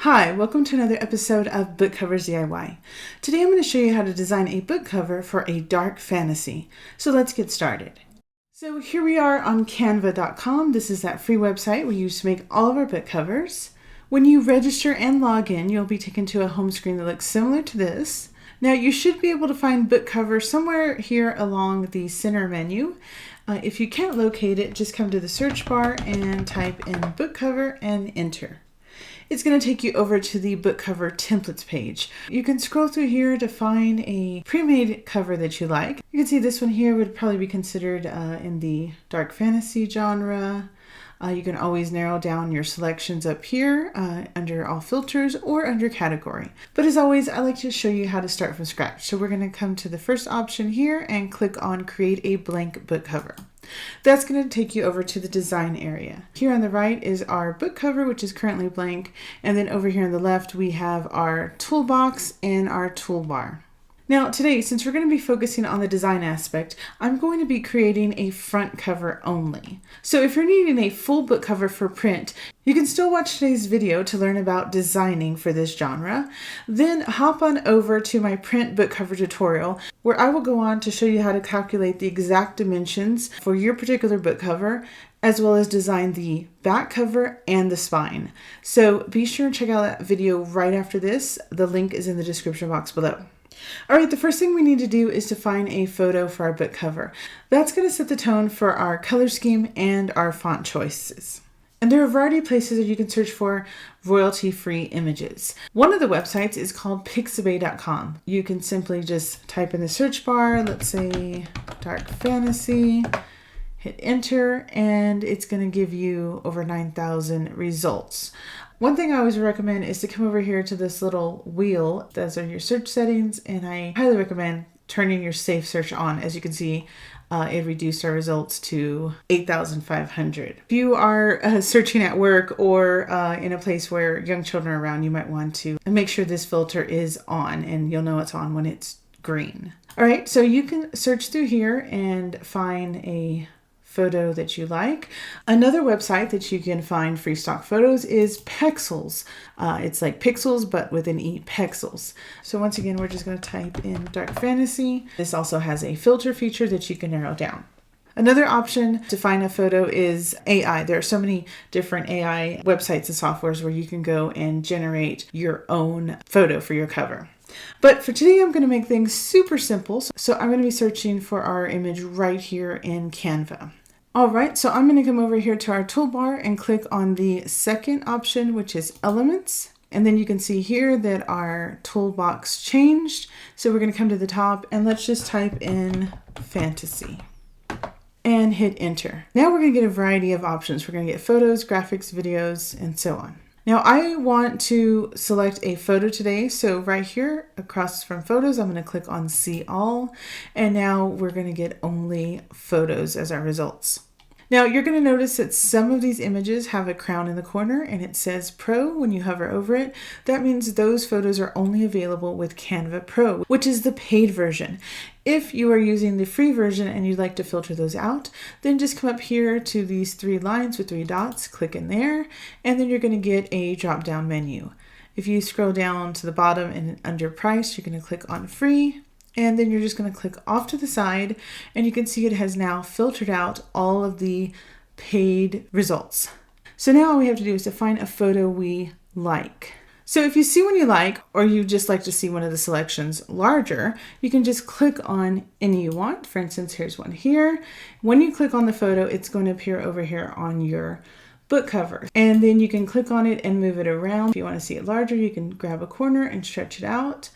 Hi, welcome to another episode of Book Covers DIY. Today I'm going to show you how to design a book cover for a dark fantasy. So let's get started. So here we are on canva.com. This is that free website we use to make all of our book covers. When you register and log in, you'll be taken to a home screen that looks similar to this. Now you should be able to find book cover somewhere here along the center menu. If you can't locate it, just come to the search bar and type in book cover and enter. It's going to take you over to the book cover templates page. You can scroll through here to find a pre-made cover that you like. You can see this one here would probably be considered in the dark fantasy genre. You can always narrow down your selections up here under all filters or under category. But as always, I like to show you how to start from scratch. So we're going to come to the first option here and click on create a blank book cover. That's going to take you over to the design area. Here on the right is our book cover, which is currently blank. And then over here on the left, we have our toolbox and our toolbar. Now today, since we're going to be focusing on the design aspect, I'm going to be creating a front cover only. So if you're needing a full book cover for print, you can still watch today's video to learn about designing for this genre. Then hop on over to my print book cover tutorial, where I will go on to show you how to calculate the exact dimensions for your particular book cover, as well as design the back cover and the spine. So be sure to check out that video right after this. The link is in the description box below. All right, the first thing we need to do is to find a photo for our book cover. That's going to set the tone for our color scheme and our font choices. And there are a variety of places that you can search for royalty-free images. One of the websites is called pixabay.com. You can simply just type in the search bar, let's say dark fantasy, hit enter, and it's going to give you over 9,000 results. One thing I always recommend is to come over here to this little wheel. Those are your search settings, and I highly recommend turning your safe search on. As you can see, it reduced our results to 8,500. If you are searching at work or in a place where young children are around, you might want to make sure this filter is on, and you'll know it's on when it's green. All right, so you can search through here and find a photo that you like. Another website that you can find free stock photos is Pexels. It's like pixels, but with an E, Pexels. So once again, we're just going to type in dark fantasy. This also has a filter feature that you can narrow down. Another option to find a photo is AI. There are so many different AI websites and softwares where you can go and generate your own photo for your cover. But for today, I'm going to make things super simple. So I'm going to be searching for our image right here in Canva. All right, so I'm going to come over here to our toolbar and click on the second option, which is elements. And then you can see here that our toolbox changed. So we're going to come to the top and let's just type in fantasy and hit enter. Now we're going to get a variety of options. We're going to get photos, graphics, videos, and so on. Now I want to select a photo today. So right here across from photos, I'm going to click on see all. And now we're going to get only photos as our results. Now you're going to notice that some of these images have a crown in the corner and it says Pro when you hover over it. That means those photos are only available with Canva Pro, which is the paid version. If you are using the free version and you'd like to filter those out, then just come up here to these three lines with three dots, click in there, and then you're going to get a drop-down menu. If you scroll down to the bottom and under price, you're going to click on free. And then you're just going to click off to the side and you can see it has now filtered out all of the paid results. So now all we have to do is to find a photo we like. So if you see one you like, or you just like to see one of the selections larger, you can just click on any you want. For instance, here's one here. When you click on the photo, it's going to appear over here on your book cover. And then you can click on it and move it around. If you want to see it larger, you can grab a corner and stretch it out.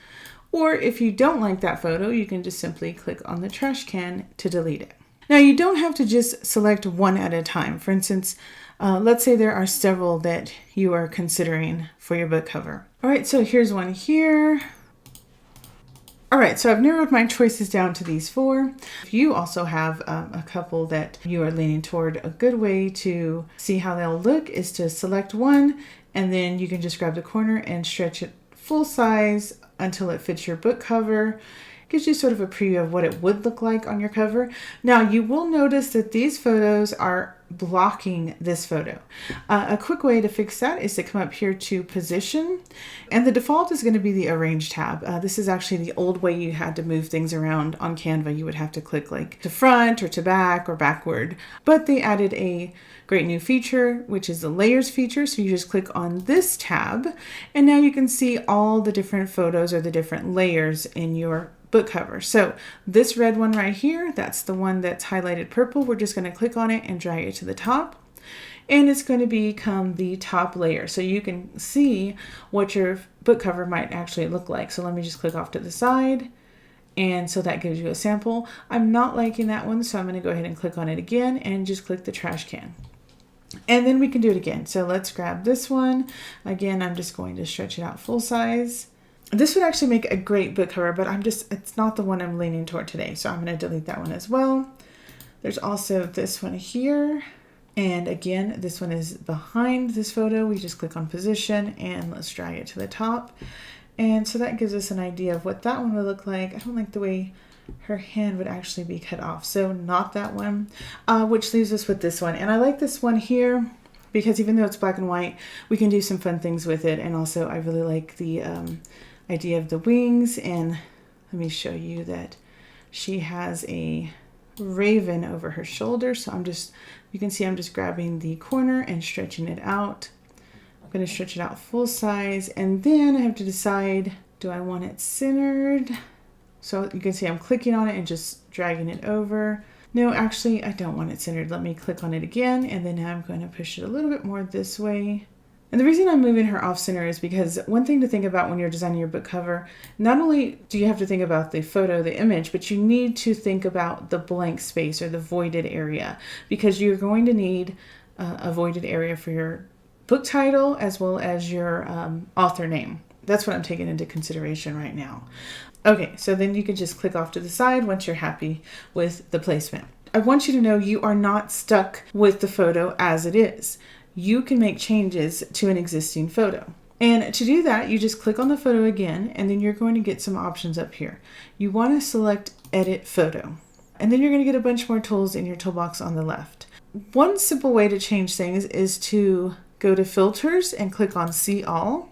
Or if you don't like that photo, you can just simply click on the trash can to delete it. Now you don't have to just select one at a time. For instance, let's say there are several that you are considering for your book cover. All right, so here's one here. All right, so I've narrowed my choices down to these four. If you also have a couple that you are leaning toward, a good way to see how they'll look is to select one, and then you can just grab the corner and stretch it full size until it fits your book cover. Gives you sort of a preview of what it would look like on your cover. Now you will notice that these photos are blocking this photo. A quick way to fix that is to come up here to position, and the default is going to be the arrange tab. This is actually the old way you had to move things around on Canva. You would have to click like to front or to back or backward, but they added a great new feature, which is the layers feature. So you just click on this tab, and now you can see all the different photos or the different layers in your book cover. So this red one right here, that's the one that's highlighted purple. We're just going to click on it and drag it to the top, and it's going to become the top layer. So you can see what your book cover might actually look like. So let me just click off to the side. And so that gives you a sample. I'm not liking that one, so I'm going to go ahead and click on it again and just click the trash can. And then we can do it again. So let's grab this one. Again, I'm just going to stretch it out full size. This would actually make a great book cover, but it's not the one I'm leaning toward today. So I'm going to delete that one as well. There's also this one here. And again, this one is behind this photo. We just click on position and let's drag it to the top. And so that gives us an idea of what that one would look like. I don't like the way her hand would actually be cut off. So not that one, which leaves us with this one. And I like this one here because even though it's black and white, we can do some fun things with it. And also I really like the idea of the wings. And let me show you that she has a raven over her shoulder. So you can see I'm just grabbing the corner and stretching it out. I'm going to stretch it out full size, and then I have to decide, do I want it centered? So you can see I'm clicking on it and just dragging it over. No, actually, I don't want it centered. Let me click on it again, and then now I'm going to push it a little bit more this way. And the reason I'm moving her off center is because one thing to think about when you're designing your book cover, not only do you have to think about the photo, the image, but you need to think about the blank space or the voided area, because you're going to need a voided area for your book title as well as your author name. That's what I'm taking into consideration right now. Okay, so then you can just click off to the side once you're happy with the placement. I want you to know you are not stuck with the photo as it is. You can make changes to an existing photo. And to do that, you just click on the photo again, and then you're going to get some options up here. You want to select Edit Photo, and then you're going to get a bunch more tools in your toolbox on the left. One simple way to change things is to go to Filters and click on See All.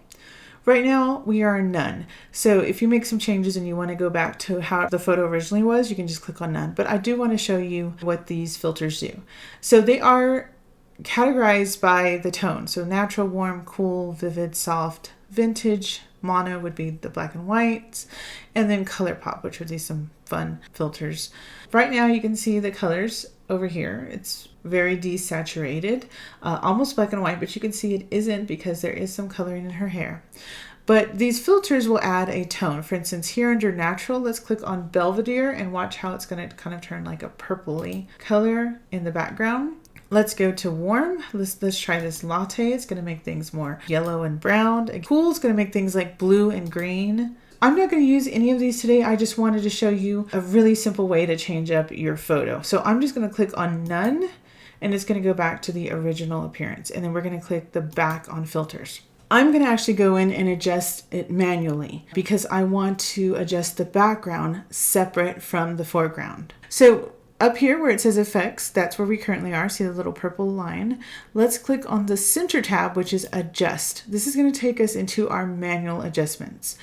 Right now, we are None. So if you make some changes and you want to go back to how the photo originally was, you can just click on None. But I do want to show you what these filters do. So they are categorized by the tone. So natural, warm, cool, vivid, soft, vintage, mono would be the black and whites, and then color pop, which would be some fun filters. Right now you can see the colors over here. It's very desaturated, almost black and white, but you can see it isn't because there is some coloring in her hair. But these filters will add a tone. For instance, here under natural, let's click on Belvedere and watch how it's going to kind of turn like a purpley color in the background. Let's go to warm. Let's try this latte. It's going to make things more yellow and brown. Cool is going to make things like blue and green. I'm not going to use any of these today. I just wanted to show you a really simple way to change up your photo. So I'm just going to click on None, and it's going to go back to the original appearance. And then we're going to click the back on filters. I'm going to actually go in and adjust it manually because I want to adjust the background separate from the foreground. So up here where it says effects, that's where we currently are. See the little purple line? Let's click on the center tab, which is adjust. This is going to take us into our manual adjustments.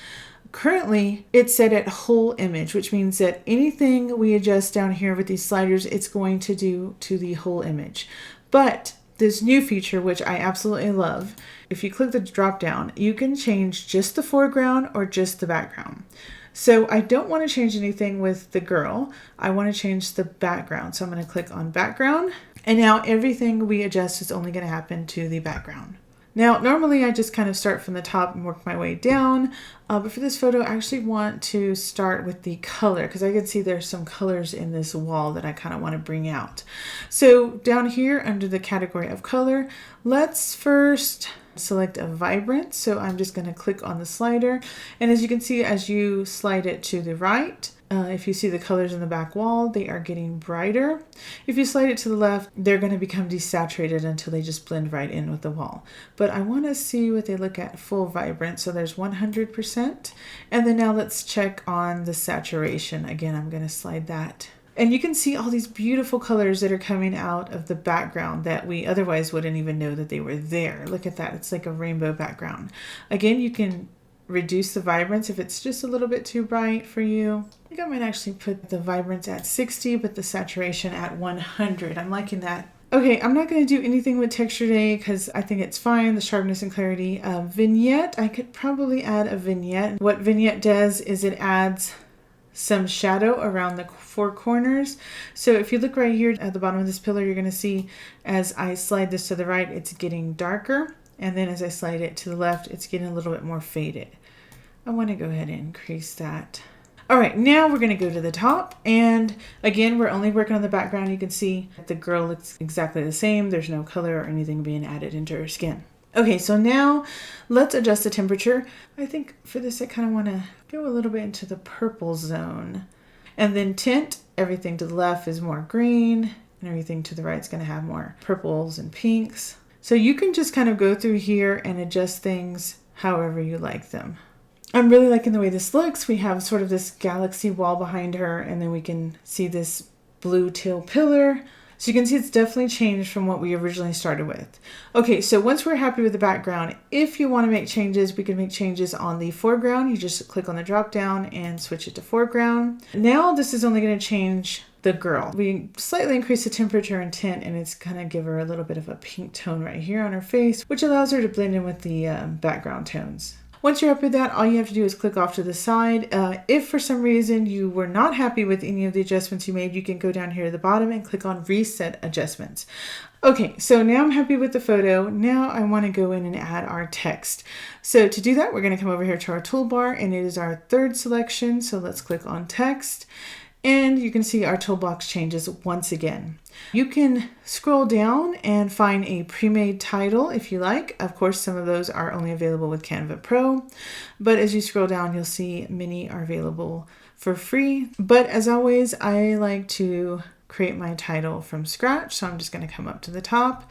Currently, it's set at whole image, which means that anything we adjust down here with these sliders, it's going to do to the whole image. But this new feature, which I absolutely love, if you click the drop down, you can change just the foreground or just the background. So I don't want to change anything with the girl. I want to change the background. So I'm going to click on background, and now everything we adjust is only going to happen to the background. Now, normally I just kind of start from the top and work my way down, but for this photo, I actually want to start with the color because I can see there's some colors in this wall that I kind of want to bring out. So down here under the category of color, let's first select a vibrant. So I'm just going to click on the slider, and as you can see, as you slide it to the right, if you see the colors in the back wall, they are getting brighter. If you slide it to the left, they're going to become desaturated until they just blend right in with the wall. But I want to see what they look at full vibrant. So there's 100%. And then now let's check on the saturation. Again, I'm going to slide that. And you can see all these beautiful colors that are coming out of the background that we otherwise wouldn't even know that they were there. Look at that. It's like a rainbow background. Again, you can reduce the vibrance if it's just a little bit too bright for you. I think I might actually put the vibrance at 60, but the saturation at 100. I'm liking that. Okay, I'm not going to do anything with texture today because I think it's fine, the sharpness and clarity. Vignette, I could probably add a vignette. What vignette does is it adds some shadow around the four corners. So if you look right here at the bottom of this pillar, you're going to see as I slide this to the right, it's getting darker. And then as I slide it to the left, it's getting a little bit more faded. I want to go ahead and increase that. All right, now we're going to go to the top. And again, we're only working on the background. You can see the girl looks exactly the same. There's no color or anything being added into her skin. Okay, so now let's adjust the temperature. I think for this, I kind of want to go a little bit into the purple zone. And then tint, everything to the left is more green and everything to the right is going to have more purples and pinks. So you can just kind of go through here and adjust things however you like them. I'm really liking the way this looks. We have sort of this galaxy wall behind her, and then we can see this blue teal pillar. So you can see it's definitely changed from what we originally started with. Okay, so once we're happy with the background, if you want to make changes, we can make changes on the foreground. You just click on the drop down and switch it to foreground. Now this is only going to change the girl. We slightly increase the temperature and tint, and it's going to give her a little bit of a pink tone right here on her face, which allows her to blend in with the background tones. Once you're happy with that, all you have to do is click off to the side. If for some reason you were not happy with any of the adjustments you made, you can go down here at the bottom and click on Reset Adjustments. Okay, so now I'm happy with the photo. Now I want to go in and add our text. So to do that, we're going to come over here to our toolbar, and it is our third selection. So let's click on Text. And you can see our toolbox changes once again. You can scroll down and find a pre-made title if you like. Of course, some of those are only available with Canva Pro, but as you scroll down, you'll see many are available for free. But as always, I like to create my title from scratch. So I'm just going to come up to the top.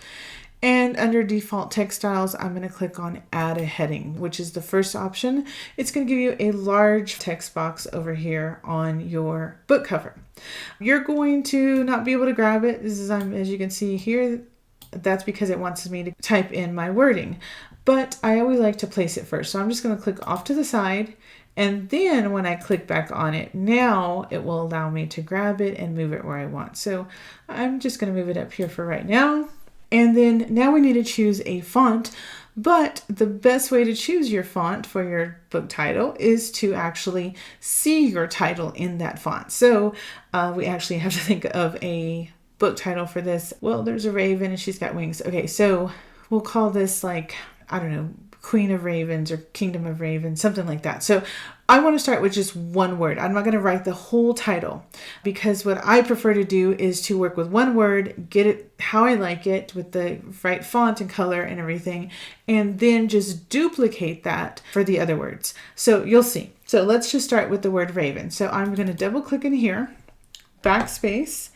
And under default text styles, I'm going to click on add a heading, which is the first option. It's going to give you a large text box over here on your book cover. You're going to not be able to grab it. This is, as you can see here, that's because it wants me to type in my wording, but I always like to place it first. So I'm just going to click off to the side. And then when I click back on it, now it will allow me to grab it and move it where I want. So I'm just going to move it up here for right now. And then now we need to choose a font, but the best way to choose your font for your book title is to actually see your title in that font. So we actually have to think of a book title for this. Well, there's a raven and she's got wings. Okay, so we'll call this like, I don't know, Queen of Ravens or Kingdom of Ravens, something like that. So I want to start with just one word. I'm not going to write the whole title because what I prefer to do is to work with one word, get it how I like it with the right font and color and everything, and then just duplicate that for the other words. So you'll see. So let's just start with the word raven. So I'm going to double click in here, backspace.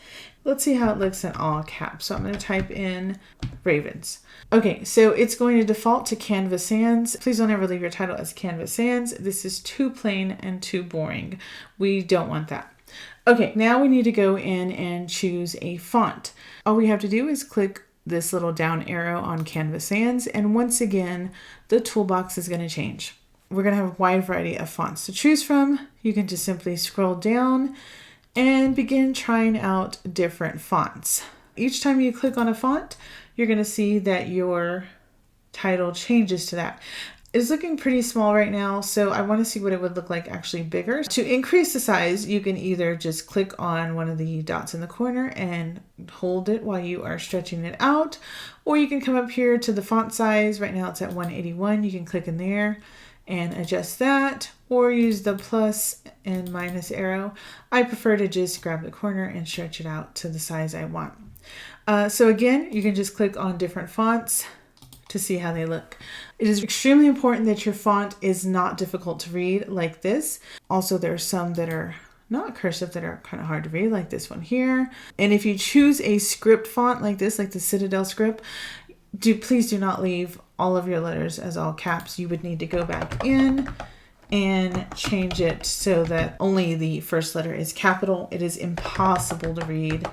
Let's see how it looks in all caps. So I'm going to type in ravens. Okay, so it's going to default to Canva Sans. Please don't ever leave your title as Canva Sans. This is too plain and too boring. We don't want that. Okay, now we need to go in and choose a font. All we have to do is click this little down arrow on Canva Sans, and once again, the toolbox is going to change. We're going to have a wide variety of fonts to choose from. You can just simply scroll down and begin trying out different fonts. Each time you click on a font, you're going to see that your title changes to that. It's looking pretty small right now, so I want to see what it would look like actually bigger. To increase the size, you can either just click on one of the dots in the corner and hold it while you are stretching it out, or you can come up here to the font size. Right now it's at 181. You can click in there and adjust that, or use the plus and minus arrow. I prefer to just grab the corner and stretch it out to the size I want. So again, you can just click on different fonts to see how they look. It is extremely important that your font is not difficult to read like this. Also, there are some that are not cursive that are kind of hard to read, like this one here. And if you choose a script font like this, like the Citadel script, please do not leave all of your letters as all caps. You would need to go back in and change it so that only the first letter is capital. It is impossible to read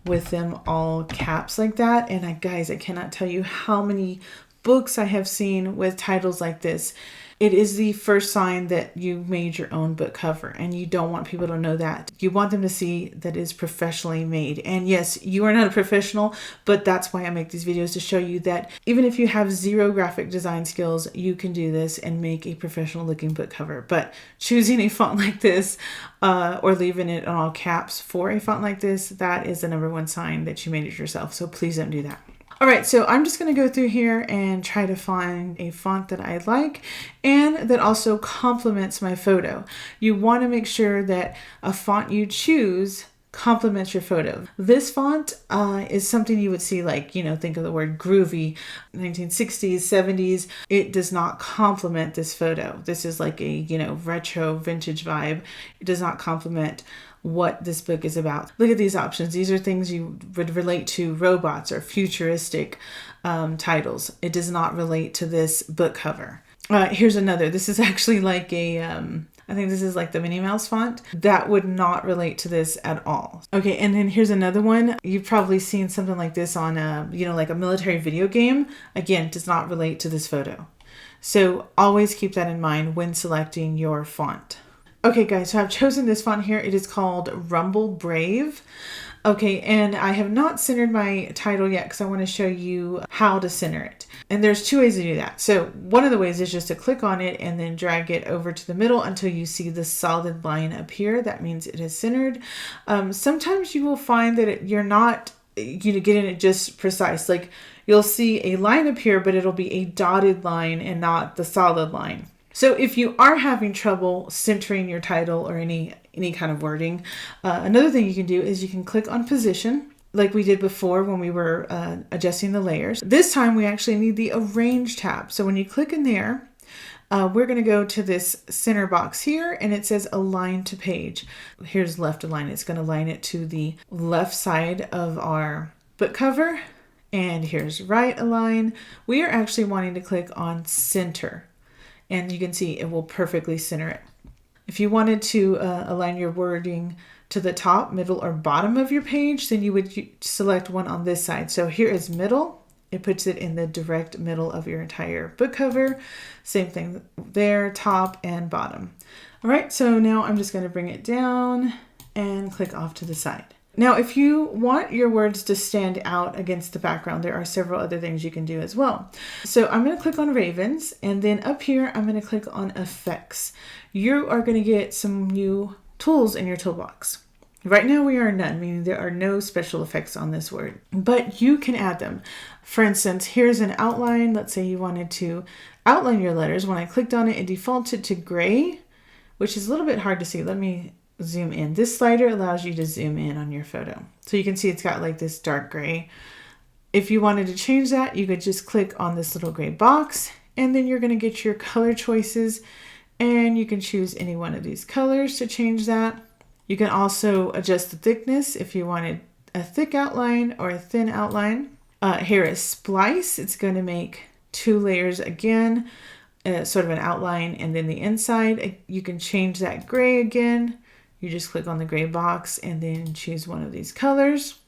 with them all caps like that. And guys, I cannot tell you how many books I have seen with titles like this. It is the first sign that you made your own book cover, and you don't want people to know that. You want them to see that it's professionally made. And yes, you are not a professional, but that's why I make these videos, to show you that even if you have zero graphic design skills, you can do this and make a professional looking book cover. But choosing a font like this or leaving it on all caps for a font like this, that is the number one sign that you made it yourself. So please don't do that. All right, so I'm just going to go through here and try to find a font that I like and that also complements my photo. You want to make sure that a font you choose complements your photo. This font is something you would see, like, think of the word groovy, 1960s, 70s. It does not complement this photo. This is like a, retro vintage vibe. It does not complement what this book is about. Look at these options. These are things you would relate to robots or futuristic titles. It does not relate to this book cover. Here's another. This is actually like a, I think this is like the Minnie Mouse font. That would not relate to this at all. Okay, and then here's another one. You've probably seen something like this on like a military video game. Again, does not relate to this photo. So always keep that in mind when selecting your font. Okay guys, so I've chosen this font here. It is called Rumble Brave. Okay, and I have not centered my title yet because I want to show you how to center it. And there's two ways to do that. So one of the ways is just to click on it and then drag it over to the middle until you see the solid line appear. That means it is centered. Sometimes you will find that you're not getting it just precise. Like you'll see a line appear, but it'll be a dotted line and not the solid line. So if you are having trouble centering your title or any kind of wording, another thing you can do is you can click on position like we did before when we were adjusting the layers. This time we actually need the arrange tab. So when you click in there, we're going to go to this center box here and it says align to page. Here's left align. It's going to align it to the left side of our book cover. And here's right align. We are actually wanting to click on center. And you can see it will perfectly center it. If you wanted to align your wording to the top, middle, or bottom of your page, then you would select one on this side. So here is middle. It puts it in the direct middle of your entire book cover. Same thing there, top and bottom. All right, so now I'm just going to bring it down and click off to the side. Now, if you want your words to stand out against the background, there are several other things you can do as well. So I'm going to click on Ravens, and then up here, I'm going to click on Effects. You are going to get some new tools in your toolbox. Right now, we are none, meaning there are no special effects on this word, but you can add them. For instance, here's an outline. Let's say you wanted to outline your letters. When I clicked on it, it defaulted to gray, which is a little bit hard to see. Let me zoom in. This slider allows you to zoom in on your photo. So you can see it's got like this dark gray. If you wanted to change that, you could just click on this little gray box and then you're going to get your color choices and you can choose any one of these colors to change that. You can also adjust the thickness if you wanted a thick outline or a thin outline. Here is splice. It's going to make 2 layers again, sort of an outline and then the inside. You can change that gray again. You just click on the gray box and then choose one of these colors.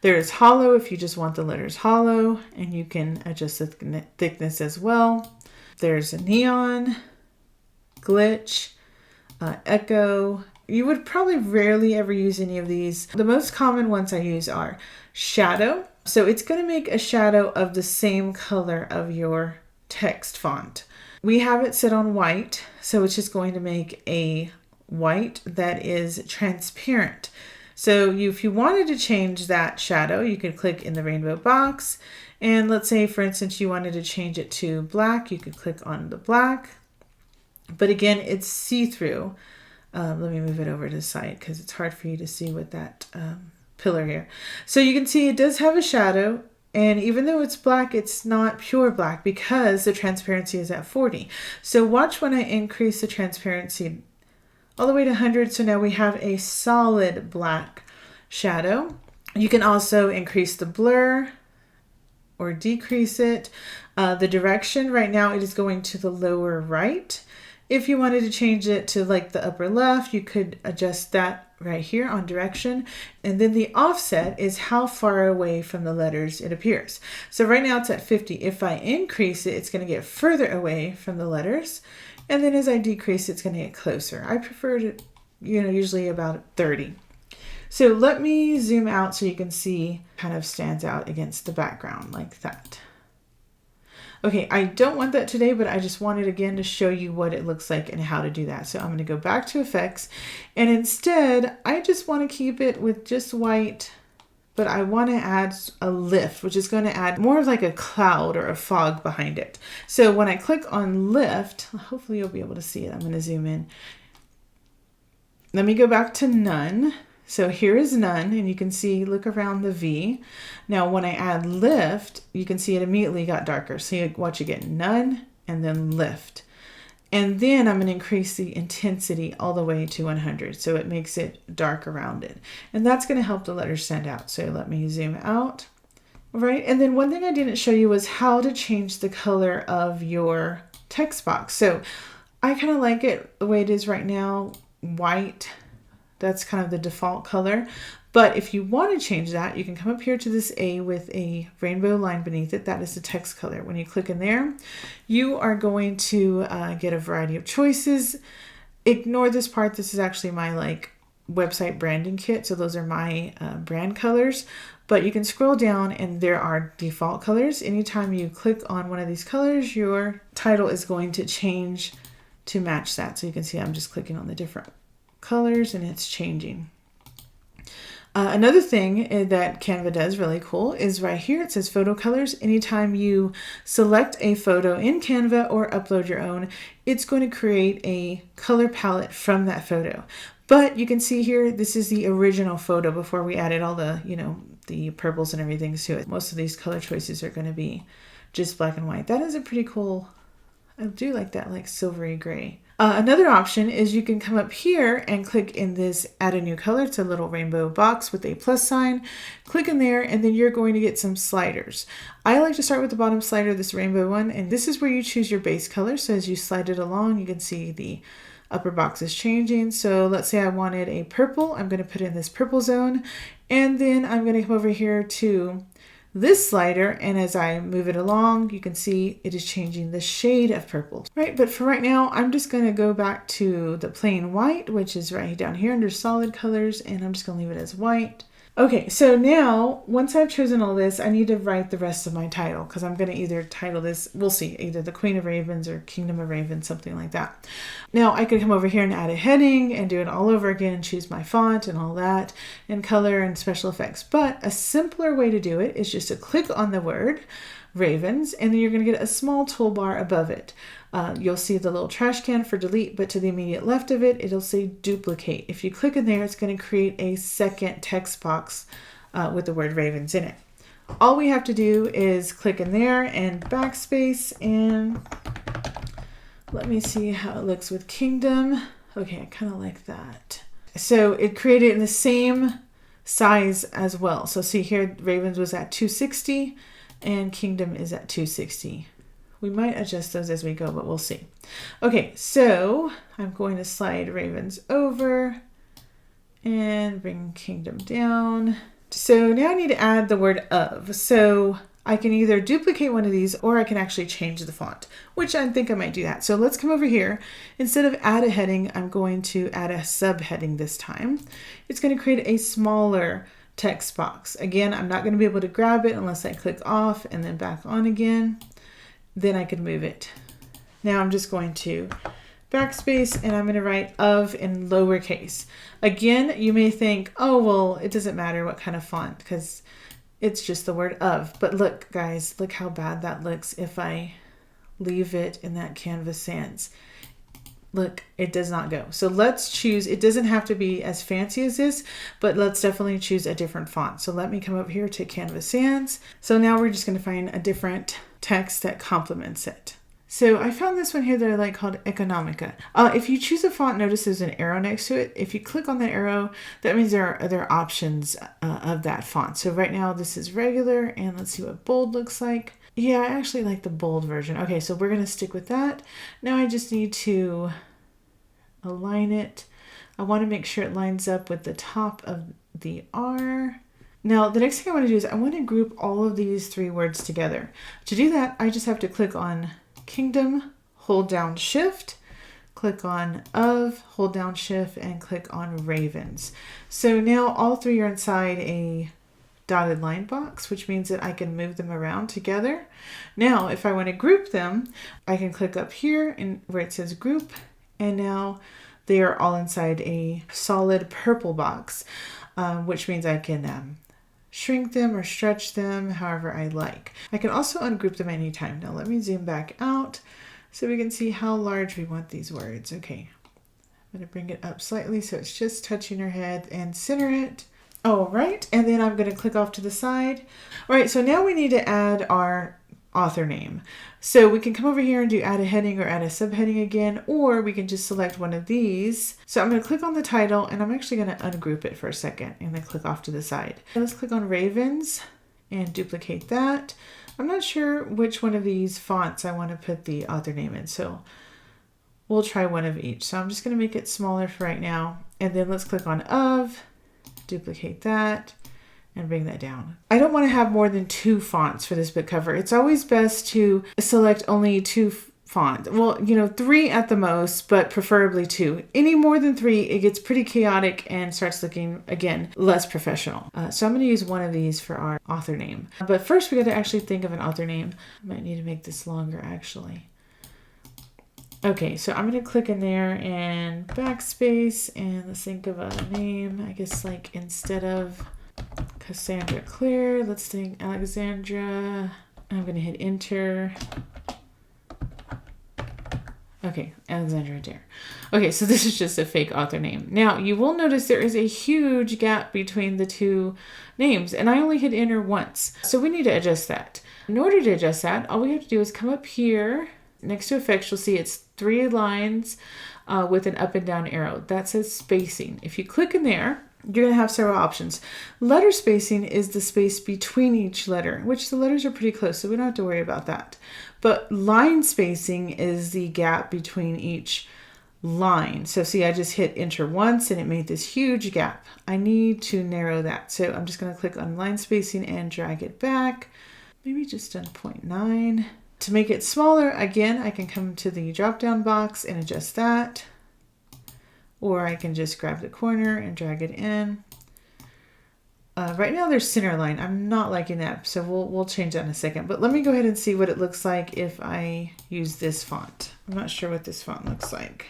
There is hollow if you just want the letters hollow, and you can adjust the thickness as well. There's a neon, glitch, echo. You would probably rarely ever use any of these. The most common ones I use are shadow. So it's going to make a shadow of the same color of your text font. We have it set on white, so it's just going to make a white that is transparent. So if you wanted to change that shadow, you could click in the rainbow box. And let's say, for instance, you wanted to change it to black, you could click on the black. But again, it's see-through. Let me move it over to the side because it's hard for you to see with that pillar here. So you can see it does have a shadow. And even though it's black, it's not pure black because the transparency is at 40. So watch when I increase the transparency all the way to 100. So now we have a solid black shadow. You can also increase the blur or decrease it. The direction right now, it is going to the lower right. If you wanted to change it to like the upper left, you could adjust that right here on direction. And then the offset is how far away from the letters it appears. So right now it's at 50. If I increase it, it's going to get further away from the letters. And then as I decrease, it's going to get closer. I prefer to, usually about 30. So let me zoom out so you can see kind of stands out against the background like that. Okay, I don't want that today, but I just wanted again to show you what it looks like and how to do that. So I'm going to go back to effects, and instead I just want to keep it with just white, but I want to add a lift, which is going to add more of like a cloud or a fog behind it. So when I click on lift, hopefully you'll be able to see it. I'm going to zoom in. Let me go back to none. So here is none, and you can see, look around the V. Now when I add lift, you can see it immediately got darker. So watch, you get none and then lift. And then I'm going to increase the intensity all the way to 100. So it makes it dark around it. And that's going to help the letters stand out. So let me zoom out. Right. And then one thing I didn't show you was how to change the color of your text box. So I kind of like it the way it is right now, white. That's kind of the default color. But if you want to change that, you can come up here to this A with a rainbow line beneath it. That is the text color. When you click in there, you are going to get a variety of choices. Ignore this part. This is actually my website branding kit. So those are my brand colors. But you can scroll down and there are default colors. Anytime you click on one of these colors, your title is going to change to match that. So you can see I'm just clicking on the different colors and it's changing. Another thing that Canva does really cool is right here. It says photo colors. Anytime you select a photo in Canva or upload your own, it's going to create a color palette from that photo. But you can see here, this is the original photo before we added all the, the purples and everything to it. Most of these color choices are going to be just black and white. That is a pretty cool, I do like that silvery gray. Another option is you can come up here and click in this add a new color. It's a little rainbow box with a plus sign. Click in there and then you're going to get some sliders. I like to start with the bottom slider, this rainbow one, and this is where you choose your base color. So as you slide it along, you can see the upper box is changing. So let's say I wanted a purple. I'm going to put in this purple zone, and then I'm going to come over here to this slider, and as I move it along, you can see it is changing the shade of purple. Right, but for right now, I'm just going to go back to the plain white, which is right down here under solid colors, and I'm just going to leave it as white. Okay, so now, once I've chosen all this, I need to write the rest of my title, because I'm going to either title this, we'll see, either the Queen of Ravens or Kingdom of Ravens, something like that. Now, I could come over here and add a heading and do it all over again and choose my font and all that, and color and special effects. But a simpler way to do it is just to click on the word Ravens, and then you're going to get a small toolbar above it. You'll see the little trash can for delete, but to the immediate left of it, it'll say duplicate. If you click in there, it's going to create a second text box with the word Ravens in it. All we have to do is click in there and backspace, and let me see how it looks with Kingdom. Okay, I kind of like that. So it created in the same size as well. So see here, Ravens was at 260 and Kingdom is at 260. We might adjust those as we go, but we'll see. Okay, so I'm going to slide Ravens over and bring Kingdom down. So now I need to add the word of. So I can either duplicate one of these or I can actually change the font, which I think I might do that. So let's come over here. Instead of add a heading, I'm going to add a subheading this time. It's going to create a smaller text box. Again, I'm not going to be able to grab it unless I click off and then back on again. Then I can move it. Now I'm just going to backspace and I'm going to write of in lowercase. Again, you may think, oh, well, it doesn't matter what kind of font because it's just the word of. But look, guys, look how bad that looks if I leave it in that Canvas Sans. Look, it does not go. So let's choose, it doesn't have to be as fancy as this, but let's definitely choose a different font. So let me come up here to Canvas Sans. So now we're just going to find a different text that complements it. So I found this one here that I like called Economica. If you choose a font, notice there's an arrow next to it. If you click on that arrow, that means there are other options of that font. So right now this is regular, and let's see what bold looks like. Yeah, I actually like the bold version. Okay, so we're going to stick with that. Now I just need to align it. I want to make sure it lines up with the top of the R. Now, the next thing I want to do is I want to group all of these three words together. To do that, I just have to click on Kingdom, hold down Shift, click on Of, hold down Shift, and click on Ravens. So now all three are inside a dotted line box, which means that I can move them around together. Now, if I want to group them, I can click up here and where it says Group, and now they are all inside a solid purple box, which means I can shrink them or stretch them however I like. I can also ungroup them anytime. Now let me zoom back out so we can see how large we want these words. Okay, I'm going to bring it up slightly so it's just touching her head and center it. All right, and then I'm going to click off to the side. All right, so now we need to add our author name. So we can come over here and do add a heading or add a subheading again, or we can just select one of these. So I'm going to click on the title, and I'm actually going to ungroup it for a second and then click off to the side. Let's click on Ravens and duplicate that. I'm not sure which one of these fonts I want to put the author name in, so we'll try one of each. So I'm just going to make it smaller for right now, and then let's click on Of, duplicate that, and bring that down. I don't want to have more than 2 fonts for this book cover. It's always best to select only 2 fonts. Well, 3 at the most, but preferably 2. Any more than 3, it gets pretty chaotic and starts looking, again, less professional. So I'm going to use one of these for our author name. But first we got to actually think of an author name. I might need to make this longer, actually. Okay, so I'm going to click in there and backspace, and let's think of a name. I guess like instead of Cassandra Clare, let's think Alexandra. I'm going to hit enter. Okay, Alexandra Adair. Okay, so this is just a fake author name. Now, you will notice there is a huge gap between the 2 names, and I only hit enter once. So we need to adjust that. In order to adjust that, all we have to do is come up here. Next to effects, you'll see it's 3 lines with an up and down arrow. That says spacing. If you click in there, you're going to have several options. Letter spacing is the space between each letter, which the letters are pretty close, so we don't have to worry about that. But line spacing is the gap between each line. So see, I just hit enter once and it made this huge gap. I need to narrow that. So I'm just going to click on line spacing and drag it back. Maybe just on 0.9. To make it smaller, again, I can come to the drop-down box and adjust that. Or I can just grab the corner and drag it in. Right now there's center line. I'm not liking that, so we'll change that in a second. But let me go ahead and see what it looks like if I use this font. I'm not sure what this font looks like.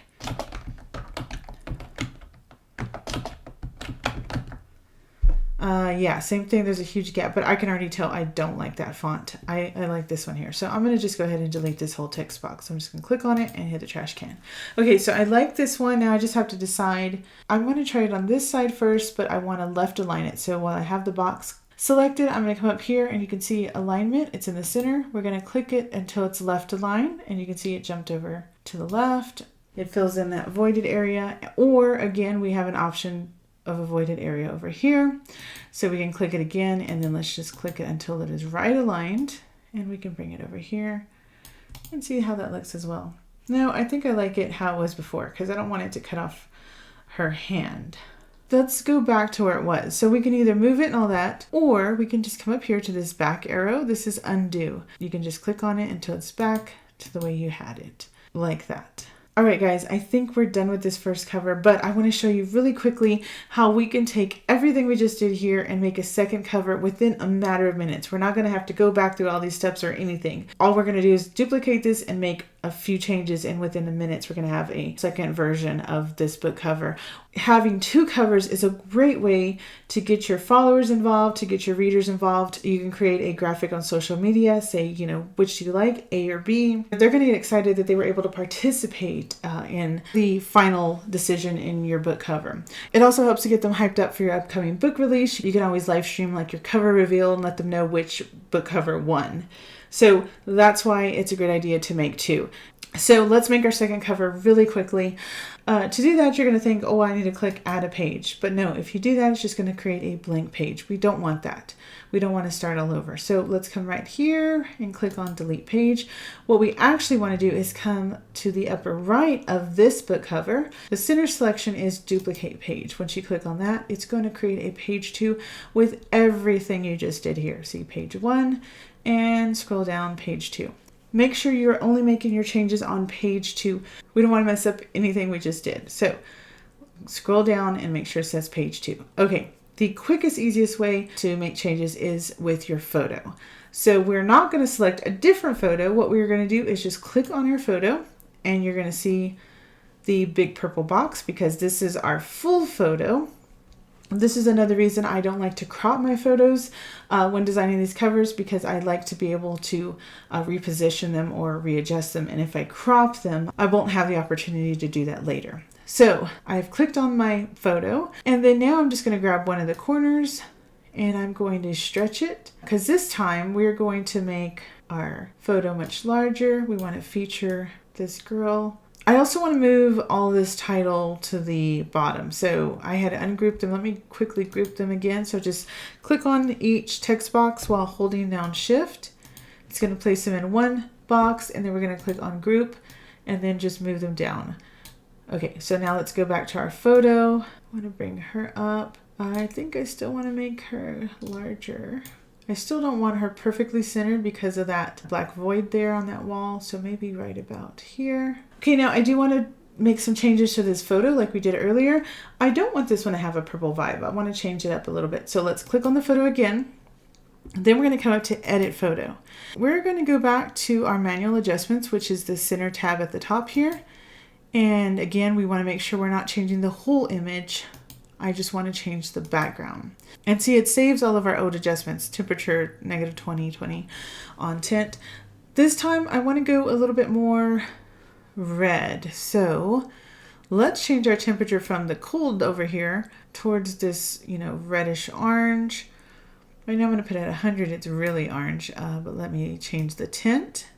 Yeah, same thing. There's a huge gap, but I can already tell I don't like that font. I like this one here. So I'm going to just go ahead and delete this whole text box. I'm just going to click on it and hit the trash can. Okay, so I like this one. Now I just have to decide. I'm going to try it on this side first, but I want to left align it. So while I have the box selected, I'm going to come up here and you can see alignment. It's in the center. We're going to click it until it's left aligned, and you can see it jumped over to the left. It fills in that voided area, or again, we have an option of a voided area over here. So we can click it again, and then let's just click it until it is right aligned, and we can bring it over here and see how that looks as well. Now, I think I like it how it was before because I don't want it to cut off her hand. Let's go back to where it was. So we can either move it and all that, or we can just come up here to this back arrow. This is undo. You can just click on it until it's back to the way you had it, like that. All right, guys, I think we're done with this first cover, but I want to show you really quickly how we can take everything we just did here and make a second cover within a matter of minutes. We're not going to have to go back through all these steps or anything. All we're going to do is duplicate this and make a few changes, and within the minutes, we're going to have a second version of this book cover. Having 2 covers is a great way to get your followers involved, to get your readers involved. You can create a graphic on social media, say, which do you like, A or B. They're going to get excited that they were able to participate in the final decision in your book cover. It also helps to get them hyped up for your upcoming book release. You can always live stream like your cover reveal and let them know which book cover won. So that's why it's a great idea to make 2. So let's make our second cover really quickly. To do that, you're going to think, oh, I need to click add a page. But no, if you do that, it's just going to create a blank page. We don't want that. We don't want to start all over. So let's come right here and click on delete page. What we actually want to do is come to the upper right of this book cover. The center selection is duplicate page. Once you click on that, it's going to create a page 2 with everything you just did here. See page 1 and scroll down page 2. Make sure you're only making your changes on page 2. We don't want to mess up anything we just did. So scroll down and make sure it says page 2. Okay, the quickest, easiest way to make changes is with your photo. So we're not going to select a different photo. What we're going to do is just click on your photo and you're going to see the big purple box because this is our full photo. This is another reason I don't like to crop my photos when designing these covers because I like to be able to reposition them or readjust them. And if I crop them, I won't have the opportunity to do that later. So I've clicked on my photo and then now I'm just going to grab one of the corners and I'm going to stretch it because this time we're going to make our photo much larger. We want to feature this girl. I also want to move all this title to the bottom. So I had ungrouped them. Let me quickly group them again. So just click on each text box while holding down shift. It's going to place them in one box and then we're going to click on group and then just move them down. Okay, so now let's go back to our photo. I want to bring her up. I think I still want to make her larger. I still don't want her perfectly centered because of that black void there on that wall. So maybe right about here. Okay, now I do want to make some changes to this photo like we did earlier. I don't want this one to have a purple vibe. I want to change it up a little bit. So let's click on the photo again. Then we're going to come up to edit photo. We're going to go back to our manual adjustments, which is the center tab at the top here. And again, we want to make sure we're not changing the whole image. I just want to change the background. And see, it saves all of our old adjustments, temperature, -20, 20 on tint. This time I want to go a little bit more red. So let's change our temperature from the cold over here towards this, reddish orange. Right now I'm going to put it at 100. It's really orange, but let me change the tint.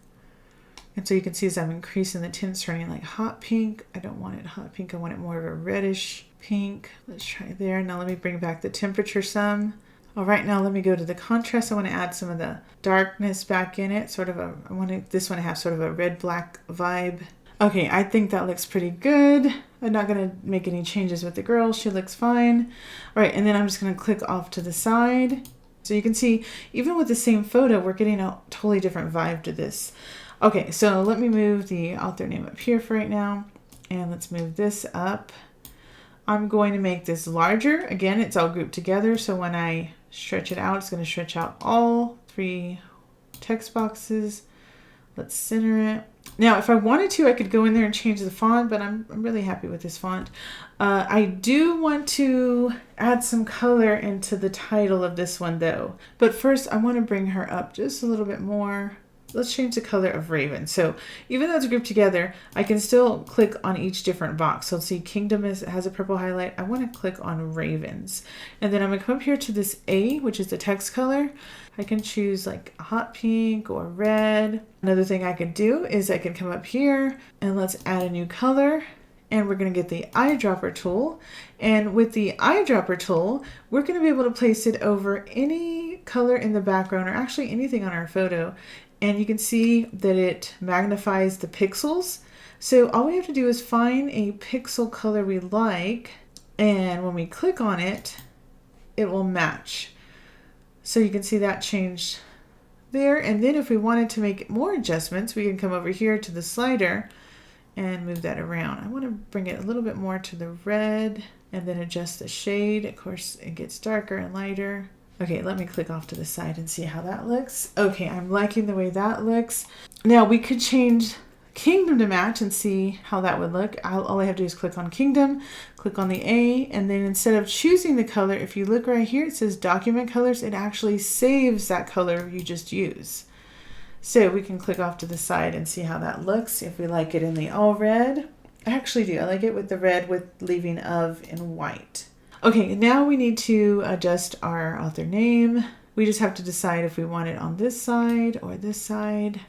And so you can see as I'm increasing the tint, it's turning like hot pink. I don't want it hot pink. I want it more of a reddish pink. Let's try there. Now let me bring back the temperature some. All right, now let me go to the contrast. I want to add some of the darkness back in it. I want this one to have sort of a red-black vibe. Okay, I think that looks pretty good. I'm not going to make any changes with the girl. She looks fine. All right, and then I'm just going to click off to the side. So you can see, even with the same photo, we're getting a totally different vibe to this. Okay, so let me move the author name up here for right now. And let's move this up. I'm going to make this larger. Again, it's all grouped together. So when I stretch it out, it's going to stretch out all 3 text boxes. Let's center it. Now, if I wanted to, I could go in there and change the font, but I'm really happy with this font. I do want to add some color into the title of this one, though. But first, I want to bring her up just a little bit more. Let's change the color of Raven. So even though it's grouped together, I can still click on each different box. So see, Kingdom has a purple highlight. I want to click on Ravens. And then I'm going to come up here to this A, which is the text color. I can choose like a hot pink or red. Another thing I could do is I can come up here and let's add a new color. And we're going to get the eyedropper tool. And with the eyedropper tool, we're going to be able to place it over any color in the background or actually anything on our photo. And you can see that it magnifies the pixels. So all we have to do is find a pixel color we like. And when we click on it, it will match. So you can see that changed there. And then if we wanted to make more adjustments, we can come over here to the slider and move that around. I want to bring it a little bit more to the red and then adjust the shade. Of course, it gets darker and lighter. Okay, let me click off to the side and see how that looks. Okay, I'm liking the way that looks. Now we could change Kingdom to match and see how that would look. All I have to do is click on Kingdom, click on the A, and then instead of choosing the color, if you look right here, it says Document Colors. It actually saves that color you just used. So we can click off to the side and see how that looks. If we like it in the all red, I actually do. I like it with the red with leaving of in white. Okay, now we need to adjust our author name. We just have to decide if we want it on this side or this side.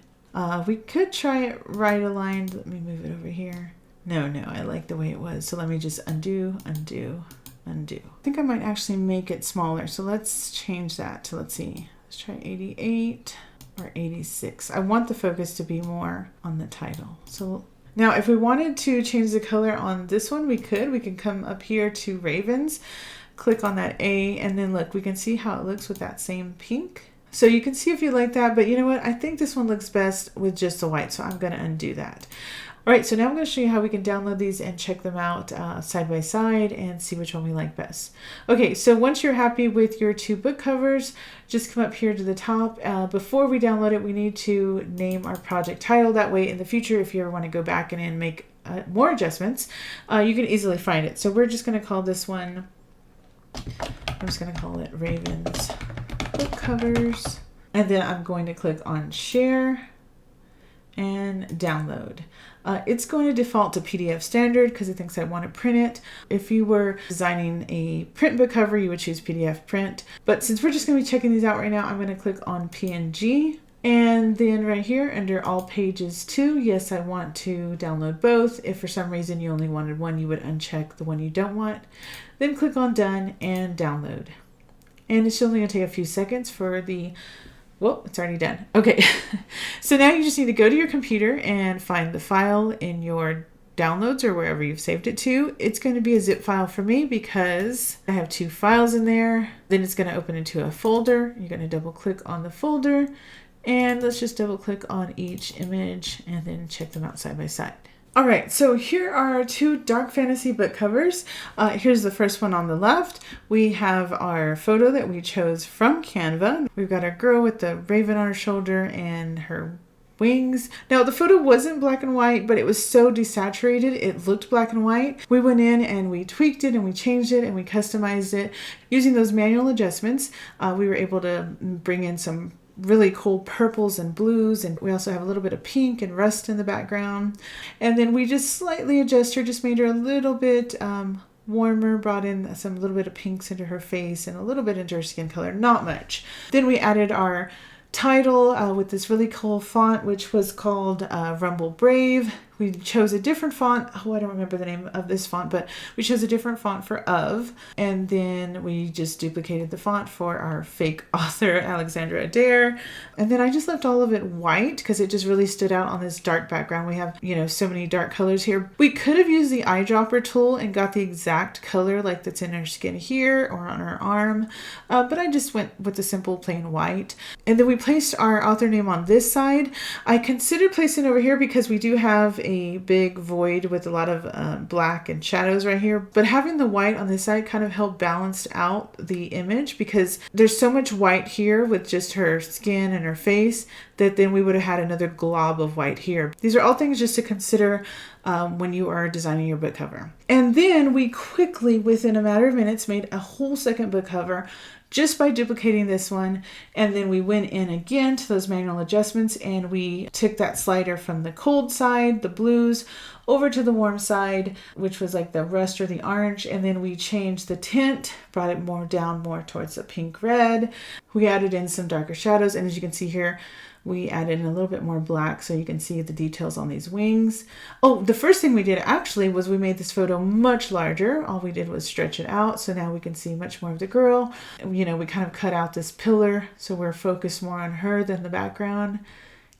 We could try it right aligned. Let me move it over here. No, I like the way it was. So let me just undo, undo, undo. I think I might actually make it smaller. So let's change that to, let's see, let's try 88 or 86. I want the focus to be more on the title. So now if we wanted to change the color on this one, we could. We can come up here to Ravens, click on that A, and then look, we can see how it looks with that same pink. So you can see if you like that, but you know what? I think this one looks best with just the white, so I'm going to undo that. All right, so now I'm going to show you how we can download these and check them out side by side and see which one we like best. Okay, so once you're happy with your two book covers, just come up here to the top. Before we download it, we need to name our project title. That way in the future, if you ever want to go back and make more adjustments, you can easily find it. So we're just going to call this one, I'm just going to call it Ravens Book Covers. And then I'm going to click on Share and Download. It's going to default to PDF standard because it thinks I want to print it. If you were designing a print book cover, you would choose PDF print. But since we're just going to be checking these out right now, I'm going to click on PNG. And then right here under all pages 2, yes, I want to download both. If for some reason you only wanted one, you would uncheck the one you don't want. Then click on Done and Download. And it's only going to take a few seconds for the, whoa, it's already done. Okay, so now you just need to go to your computer and find the file in your downloads or wherever you've saved it to. It's going to be a zip file for me because I have 2 files in there. Then it's going to open into a folder. You're going to double click on the folder and let's just double click on each image and then check them out side by side. All right, so here are 2 dark fantasy book covers. Here's the first one on the left. We have our photo that we chose from Canva. We've got our girl with the raven on her shoulder and her wings. Now the photo wasn't black and white, but it was so desaturated it looked black and white. We went in and we tweaked it and we changed it and we customized it. Using those manual adjustments, we were able to bring in some really cool purples and blues, and we also have a little bit of pink and rust in the background. And then we just slightly adjust her, just made her a little bit warmer, brought in a little bit of pinks into her face and a little bit into her skin color, not much. Then we added our title with this really cool font, which was called Rumble Brave. We chose a different font. Oh, I don't remember the name of this font, but we chose a different font for of. And then we just duplicated the font for our fake author, Alexandra Adair. And then I just left all of it white because it just really stood out on this dark background. We have, so many dark colors here. We could have used the eyedropper tool and got the exact color like that's in her skin here or on her arm. But I just went with the simple plain white. And then we placed our author name on this side. I considered placing it over here because we do have a big void with a lot of black and shadows right here, but having the white on this side kind of helped balance out the image because there's so much white here with just her skin and her face that then we would have had another glob of white here. These are all things just to consider when you are designing your book cover. And then we quickly, within a matter of minutes, made a whole second book cover just by duplicating this one. And then we went in again to those manual adjustments and we took that slider from the cold side, the blues, over to the warm side, which was like the rust or the orange. And then we changed the tint, brought it more down, more towards the pink red. We added in some darker shadows. And as you can see here, we added in a little bit more black so you can see the details on these wings. Oh, the first thing we did actually was we made this photo much larger. All we did was stretch it out. So now we can see much more of the girl. We kind of cut out this pillar so we're focused more on her than the background.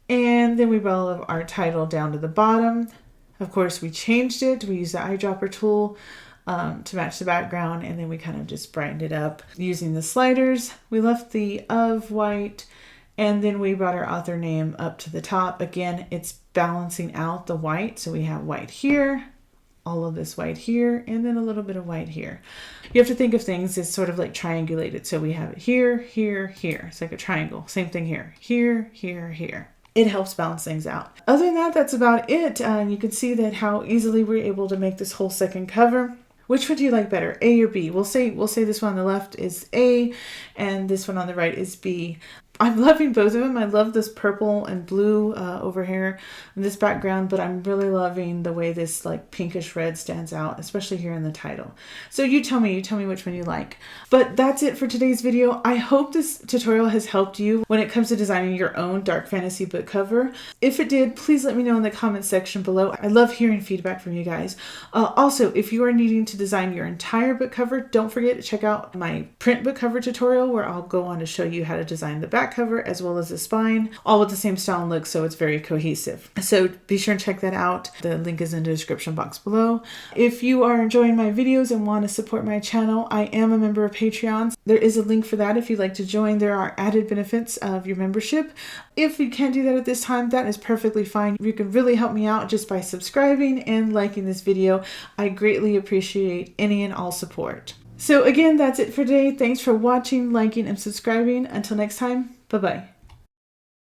And then we brought all of our title down to the bottom. Of course, we changed it. We used the eyedropper tool to match the background. And then we kind of just brightened it up using the sliders. We left the of white. And then we brought our author name up to the top. Again, it's balancing out the white. So we have white here, all of this white here, and then a little bit of white here. You have to think of things as sort of like triangulated. So we have it here, here, here. It's like a triangle. Same thing here. Here, here, here. It helps balance things out. Other than that, that's about it. You can see that how easily we're able to make this whole second cover. Which one do you like better, A or B? We'll say this one on the left is A and this one on the right is B. I'm loving both of them. I love this purple and blue over here in this background, but I'm really loving the way this like pinkish red stands out, especially here in the title. So you tell me which one you like. But that's it for today's video. I hope this tutorial has helped you when it comes to designing your own dark fantasy book cover. If it did, please let me know in the comments section below. I love hearing feedback from you guys. Also, if you are needing to design your entire book cover, don't forget to check out my print book cover tutorial where I'll go on to show you how to design the back cover as well as the spine, all with the same style and look, so it's very cohesive. So be sure and check that out. The link is in the description box below. If you are enjoying my videos and want to support my channel, I am a member of Patreon. There is a link for that if you'd like to join. There are added benefits of your membership. If you can't do that at this time, that is perfectly fine. You can really help me out just by subscribing and liking this video. I greatly appreciate any and all support. So again, that's it for today. Thanks for watching, liking, and subscribing. Until next time, bye-bye.